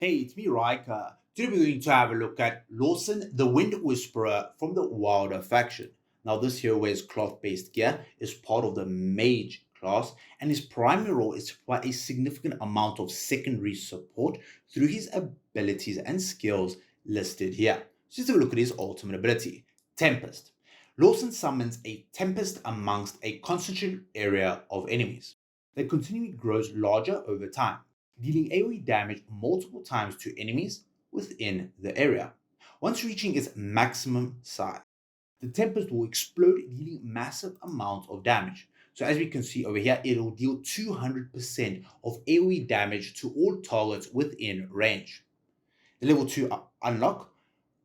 Hey, it's me, Riker. Today we're going to have a look at Lorsan, the Wind Whisperer from the Wilder faction. Now, this hero wears cloth-based gear, is part of the mage class, and his primary role is to provide a significant amount of secondary support through his abilities and skills listed here. So let's have a look at his ultimate ability, Tempest. Lorsan summons a Tempest amongst a concentrated area of enemies that continually grows larger over time, dealing AoE damage multiple times to enemies within the area. Once reaching its maximum size, the Tempest will explode, dealing massive amounts of damage. So as we can see over here, it will deal 200% of AoE damage to all targets within range. The level 2 unlock,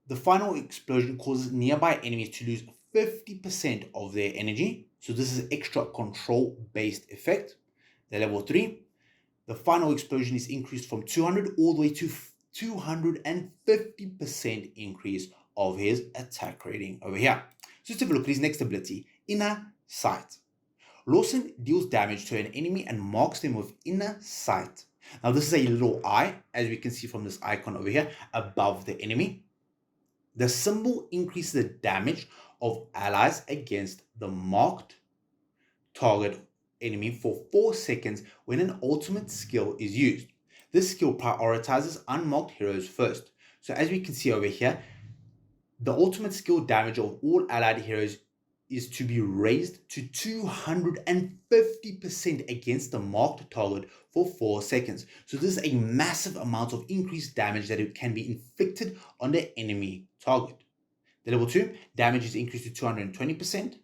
the final explosion causes nearby enemies to lose 50% of their energy. So this is extra control based effect. The level 3, the final explosion is increased from 200 all the way to 250% increase of his attack rating over here. So let's have a look at his next ability, Inner Sight. Lorsan deals damage to an enemy and marks them with inner sight. Now this is a little eye, as we can see from this icon over here, above the enemy. The symbol increases the damage of allies against the marked target enemy for 4 seconds when an ultimate skill is used. This skill prioritizes unmarked heroes first. So as we can see over here, the ultimate skill damage of all allied heroes is to be raised to 250% against the marked target for 4 seconds. So this is a massive amount of increased damage that it can be inflicted on the enemy target. The level 2 damage is increased to 220%,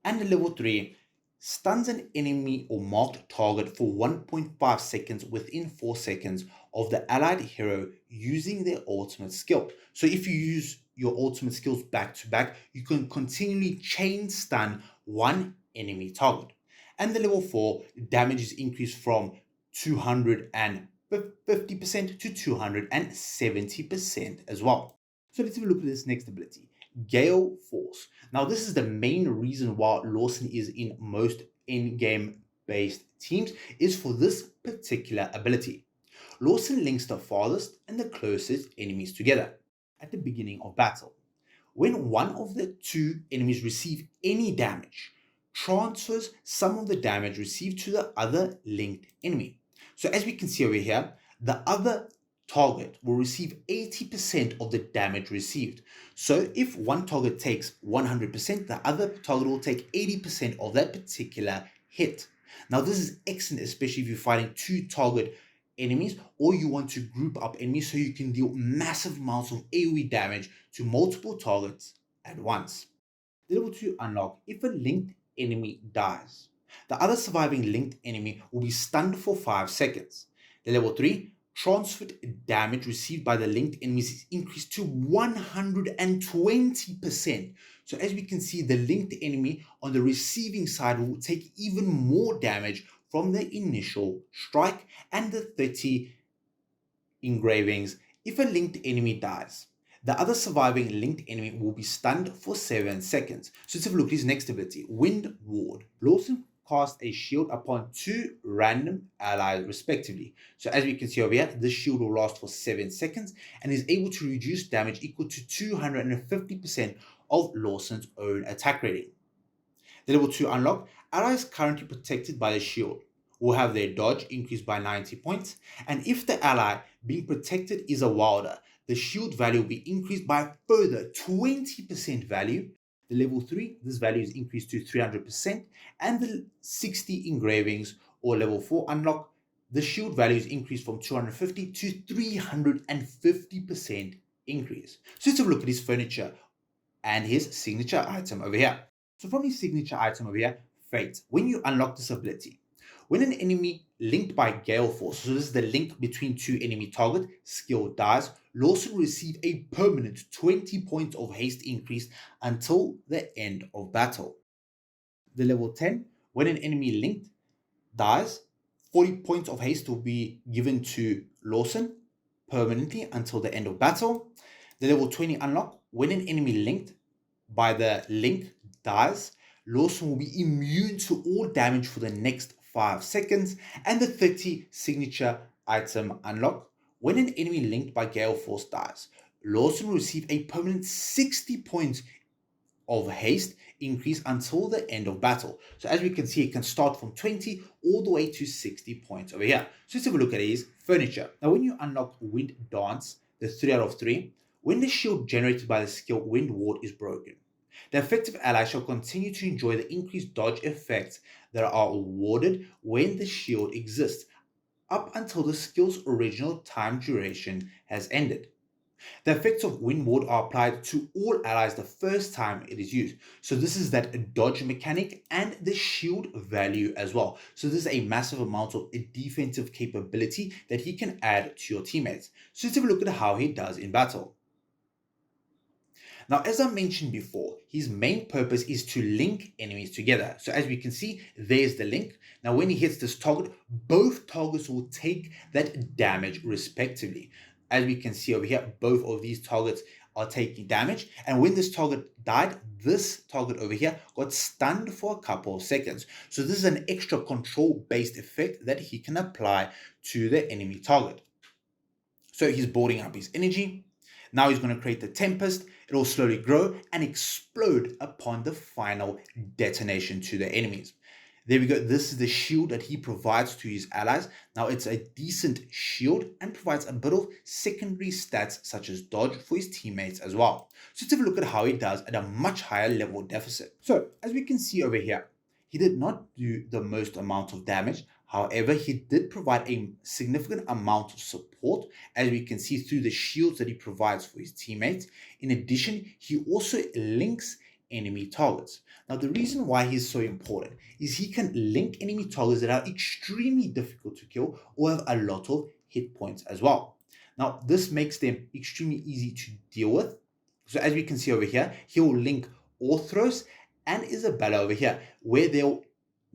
and the level 3 stuns an enemy or marked target for 1.5 seconds within 4 seconds of the allied hero using their ultimate skill. So if you use your ultimate skills back to back, you can continually chain stun one enemy target. And the level 4 damage is increased from 250% to 270% as well. So let's have a look at this next ability, Gale Force. Now, this is the main reason why Lorsan is in most in-game based teams, is for this particular ability. Lorsan links the farthest and the closest enemies together at the beginning of battle. When one of the two enemies receive any damage, transfers some of the damage received to the other linked enemy. So as we can see over here, the other target will receive 80% of the damage received. So if one target takes 100%, the other target will take 80% of that particular hit. Now this is excellent, especially if you're fighting two target enemies, or you want to group up enemies so you can deal massive amounts of AoE damage to multiple targets at once. The level 2 unlock, if a linked enemy dies, the other surviving linked enemy will be stunned for 5 seconds. The level 3 transferred damage received by the linked enemies is increased to 120%. So as we can see, the linked enemy on the receiving side will take even more damage from the initial strike. And the 30 engravings, if a linked enemy dies, the other surviving linked enemy will be stunned for 7 seconds. So let's have a look at his next ability, Wind Ward. Lorsan cast a shield upon 2 random allies respectively. So as we can see over here, this shield will last for 7 seconds and is able to reduce damage equal to 250% of Lorsan's own attack rating. The level 2 unlock, allies currently protected by the shield will have their dodge increased by 90 points, and if the ally being protected is a wilder, the shield value will be increased by a further 20% value. The level 3, this value is increased to 300%, and the 60 engravings or level 4 unlock, the shield value is increased from 250 to 350% increase. So let's have a look at his furniture and his signature item over here. So from his signature item over here, Fate, when you unlock this ability, when an enemy linked by Gale Force, so this is the link between two enemy targets, skill dies, Lorsan will receive a permanent 20 points of haste increase until the end of battle. The level 10, when an enemy linked dies, 40 points of haste will be given to Lorsan permanently until the end of battle. The level 20 unlock, when an enemy linked by the link dies, Lorsan will be immune to all damage for the next 5 seconds. And the 30 signature item unlock, When an enemy linked by Gale Force dies, Lorsan will receive a permanent 60 points of haste increase until the end of battle. So as we can see, it can start from 20 all the way to 60 points over here. So let's have a look at his furniture. Now when you unlock Wind Dance, the 3 out of 3, when the shield generated by the skill Wind Ward is broken, the effective ally shall continue to enjoy the increased dodge effects that are awarded when the shield exists, up until the skill's original time duration has ended. The effects of Wind Ward are applied to all allies the first time it is used. So this is that dodge mechanic and the shield value as well. So this is a massive amount of defensive capability that he can add to your teammates. So let's have a look at how he does in battle. Now, as I mentioned before, his main purpose is to link enemies together. So as we can see, there's the link. Now, when he hits this target, both targets will take that damage respectively. As we can see over here, both of these targets are taking damage. And when this target died, this target over here got stunned for a couple of seconds. So this is an extra control-based effect that he can apply to the enemy target. So he's boarding up his energy. Now he's going to create the Tempest. It will slowly grow and explode upon the final detonation to the enemies. There we go. This is the shield that he provides to his allies. Now it's a decent shield and provides a bit of secondary stats such as dodge for his teammates as well. So let's have a look at how he does at a much higher level deficit. So as we can see over here, he did not do the most amount of damage. However, he did provide a significant amount of support, as we can see through the shields that he provides for his teammates. In addition, he also links enemy targets. Now, the reason why he's so important is he can link enemy targets that are extremely difficult to kill or have a lot of hit points as well. Now, this makes them extremely easy to deal with. So as we can see over here, he will link Orthros and Isabella over here, where they'll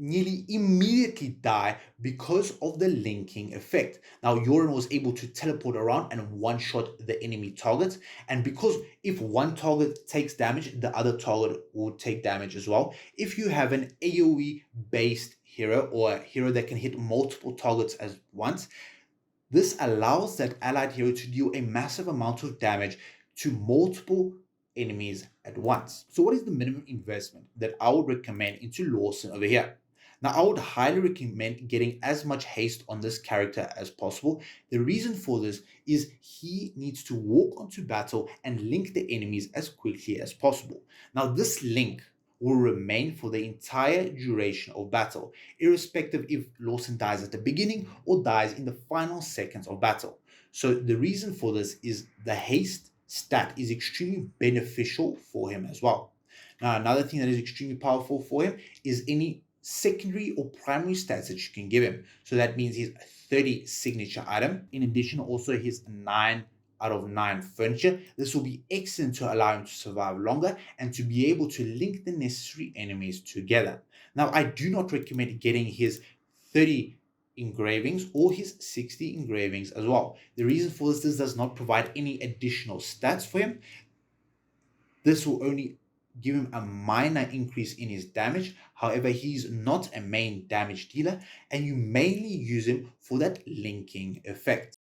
nearly immediately die because of the linking effect. Now, Yorin was able to teleport around and one-shot the enemy targets, and because if one target takes damage, the other target will take damage as well. If you have an AoE-based hero or a hero that can hit multiple targets at once, this allows that allied hero to deal a massive amount of damage to multiple enemies at once. So what is the minimum investment that I would recommend into Lorsan over here? Now, I would highly recommend getting as much haste on this character as possible. The reason for this is he needs to walk onto battle and link the enemies as quickly as possible. Now, this link will remain for the entire duration of battle, irrespective if Lorsan dies at the beginning or dies in the final seconds of battle. So the reason for this is the haste stat is extremely beneficial for him as well. Now, another thing that is extremely powerful for him is any secondary or primary stats that you can give him. So that means his 30 signature item, in addition also his 9 out of 9 furniture. This will be excellent to allow him to survive longer and to be able to link the necessary enemies together. Now, I do not recommend getting his 30 engravings or his 60 engravings as well. The reason for this does not provide any additional stats for him. This will only give him a minor increase in his damage. However, he's not a main damage dealer, and you mainly use him for that linking effect.